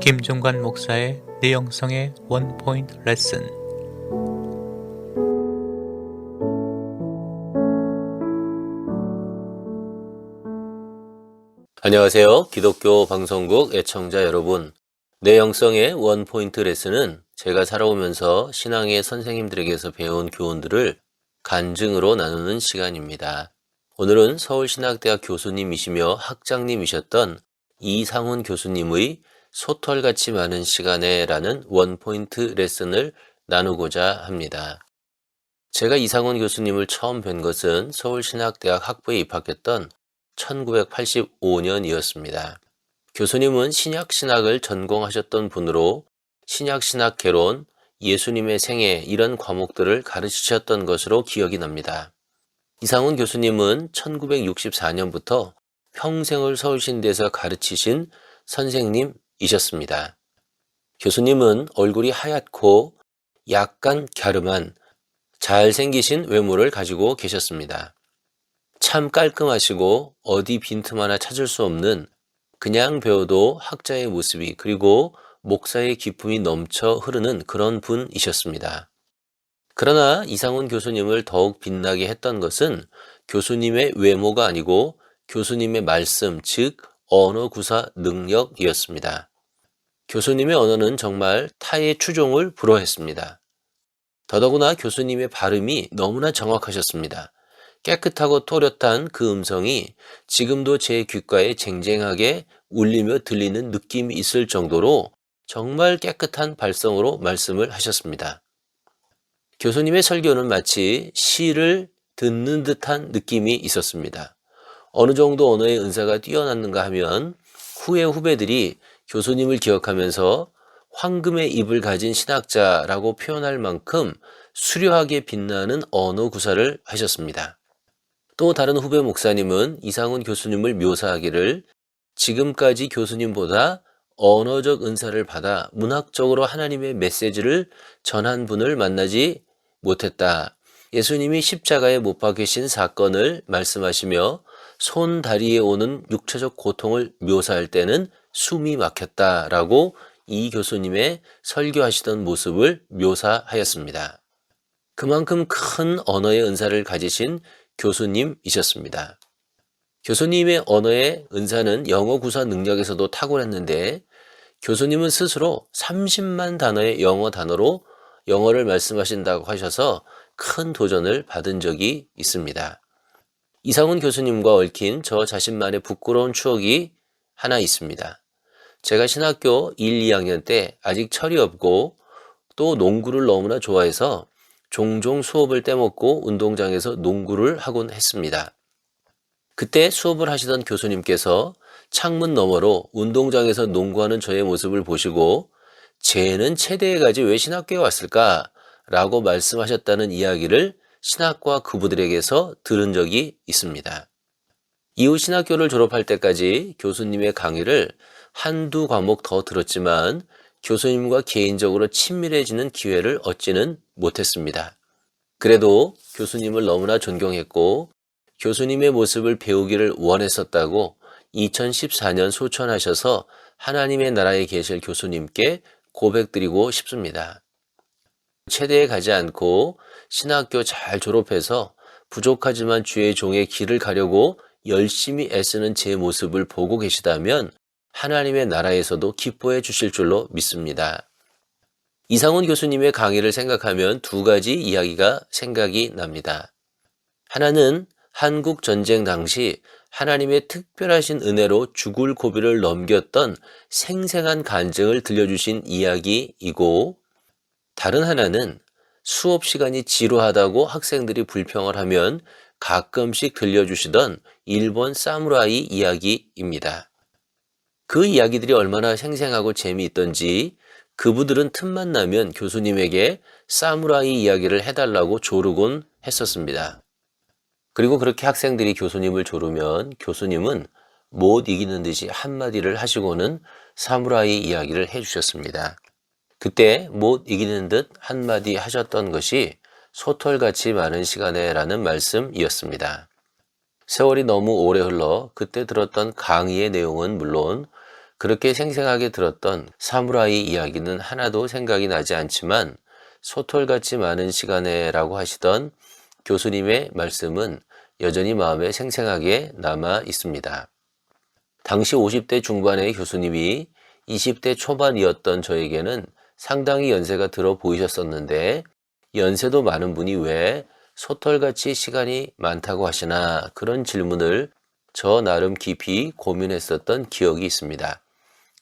김종관 목사의 내 영성의 원포인트 레슨. 안녕하세요. 기독교 방송국 애청자 여러분. 내 영성의 원포인트 레슨은 제가 살아오면서 신앙의 선생님들에게서 배운 교훈들을 간증으로 나누는 시간입니다. 오늘은 서울신학대학 교수님이시며 학장님이셨던 이상훈 교수님의 소털같이 많은 시간에 라는 원포인트 레슨을 나누고자 합니다. 제가 이상훈 교수님을 처음 뵌 것은 서울신학대학 학부에 입학했던 1985년이었습니다. 교수님은 신약신학을 전공하셨던 분으로 신약신학 개론, 예수님의 생애 이런 과목들을 가르치셨던 것으로 기억이 납니다. 이상훈 교수님은 1964년부터 평생을 서울신대에서 가르치신 선생님이셨습니다. 교수님은 얼굴이 하얗고 약간 갸름한 잘생기신 외모를 가지고 계셨습니다. 참 깔끔하시고 어디 빈틈 하나 찾을 수 없는 그냥 배워도 학자의 모습이 그리고 목사의 기품이 넘쳐 흐르는 그런 분이셨습니다. 그러나 이상훈 교수님을 더욱 빛나게 했던 것은 교수님의 외모가 아니고 교수님의 말씀, 즉 언어 구사 능력이었습니다. 교수님의 언어는 정말 타의 추종을 불허했습니다. 더더구나 교수님의 발음이 너무나 정확하셨습니다. 깨끗하고 또렷한 그 음성이 지금도 제 귓가에 쟁쟁하게 울리며 들리는 느낌이 있을 정도로 정말 깨끗한 발성으로 말씀을 하셨습니다. 교수님의 설교는 마치 시를 듣는 듯한 느낌이 있었습니다. 어느 정도 언어의 은사가 뛰어났는가 하면 후배들이 교수님을 기억하면서 황금의 입을 가진 신학자라고 표현할 만큼 수려하게 빛나는 언어 구사를 하셨습니다. 또 다른 후배 목사님은 이상훈 교수님을 묘사하기를 지금까지 교수님보다 언어적 은사를 받아 문학적으로 하나님의 메시지를 전한 분을 만나지 못했다. 예수님이 십자가에 못 박히신 사건을 말씀하시며 손, 다리에 오는 육체적 고통을 묘사할 때는 숨이 막혔다라고 이 교수님의 설교하시던 모습을 묘사하였습니다. 그만큼 큰 언어의 은사를 가지신 교수님이셨습니다. 교수님의 언어의 은사는 영어 구사 능력에서도 탁월했는데 교수님은 스스로 30만 단어의 영어 단어로 영어를 말씀하신다고 하셔서 큰 도전을 받은 적이 있습니다. 이상훈 교수님과 얽힌 저 자신만의 부끄러운 추억이 하나 있습니다. 제가 신학교 1, 2학년 때 아직 철이 없고 또 농구를 너무나 좋아해서 종종 수업을 떼먹고 운동장에서 농구를 하곤 했습니다. 그때 수업을 하시던 교수님께서 창문 너머로 운동장에서 농구하는 저의 모습을 보시고 쟤는 체대에 가지 왜 신학교에 왔을까? 라고 말씀하셨다는 이야기를 신학과 그부들에게서 들은 적이 있습니다. 이후 신학교를 졸업할 때까지 교수님의 강의를 한두 과목 더 들었지만 교수님과 개인적으로 친밀해지는 기회를 얻지는 못했습니다. 그래도 교수님을 너무나 존경했고 교수님의 모습을 배우기를 원했었다고 2014년 소천하셔서 하나님의 나라에 계실 교수님께 고백드리고 싶습니다. 체대에 가지 않고 신학교 잘 졸업해서 부족하지만 주의 종의 길을 가려고 열심히 애쓰는 제 모습을 보고 계시다면 하나님의 나라에서도 기뻐해 주실 줄로 믿습니다. 이상훈 교수님의 강의를 생각하면 두 가지 이야기가 생각이 납니다. 하나는 한국 전쟁 당시 하나님의 특별하신 은혜로 죽을 고비를 넘겼던 생생한 간증을 들려주신 이야기이고 다른 하나는 수업 시간이 지루하다고 학생들이 불평을 하면 가끔씩 들려주시던 일본 사무라이 이야기입니다. 그 이야기들이 얼마나 생생하고 재미있던지 그부들은 틈만 나면 교수님에게 사무라이 이야기를 해달라고 조르곤 했었습니다. 그리고 그렇게 학생들이 교수님을 조르면 교수님은 못 이기는 듯이 한마디를 하시고는 사무라이 이야기를 해주셨습니다. 그때 못 이기는 듯 한마디 하셨던 것이 소털같이 많은 시간에 라는 말씀이었습니다. 세월이 너무 오래 흘러 그때 들었던 강의의 내용은 물론 그렇게 생생하게 들었던 사무라이 이야기는 하나도 생각이 나지 않지만 소털같이 많은 시간에라고 하시던 교수님의 말씀은 여전히 마음에 생생하게 남아 있습니다. 당시 50대 중반의 교수님이 20대 초반이었던 저에게는 상당히 연세가 들어 보이셨었는데 연세도 많은 분이 왜 소털같이 시간이 많다고 하시나 그런 질문을 저 나름 깊이 고민했었던 기억이 있습니다.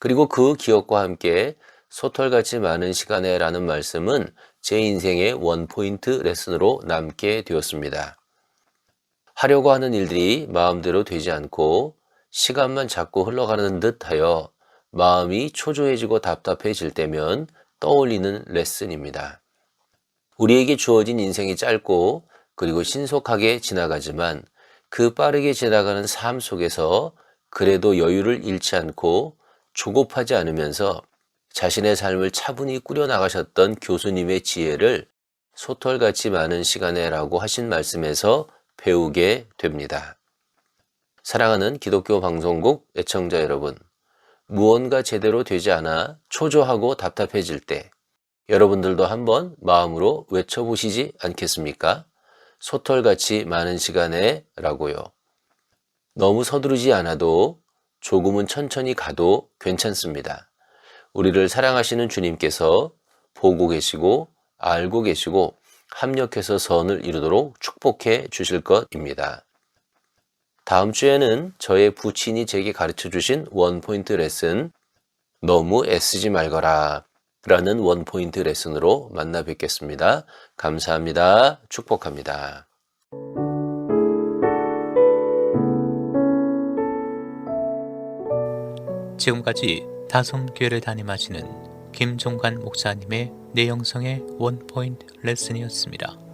그리고 그 기억과 함께 소털같이 많은 시간에 라는 말씀은 제 인생의 원포인트 레슨으로 남게 되었습니다. 하려고 하는 일들이 마음대로 되지 않고 시간만 자꾸 흘러가는 듯하여 마음이 초조해지고 답답해질 때면 떠올리는 레슨입니다. 우리에게 주어진 인생이 짧고 그리고 신속하게 지나가지만 그 빠르게 지나가는 삶 속에서 그래도 여유를 잃지 않고 조급하지 않으면서 자신의 삶을 차분히 꾸려나가셨던 교수님의 지혜를 소털같이 많은 시간에라고 하신 말씀에서 배우게 됩니다. 사랑하는 기독교 방송국 애청자 여러분, 무언가 제대로 되지 않아 초조하고 답답해질 때 여러분들도 한번 마음으로 외쳐보시지 않겠습니까? 소털같이 많은 시간에 라고요. 너무 서두르지 않아도 조금은 천천히 가도 괜찮습니다. 우리를 사랑하시는 주님께서 보고 계시고 알고 계시고 합력해서 선을 이루도록 축복해 주실 것입니다. 다음 주에는 저의 부친이 제게 가르쳐 주신 원포인트 레슨 너무 애쓰지 말거라 라는 원포인트 레슨으로 만나 뵙겠습니다. 감사합니다. 축복합니다. 지금까지 다솜교회를 담임하시는 김종관 목사님의 내영성의 원포인트 레슨이었습니다.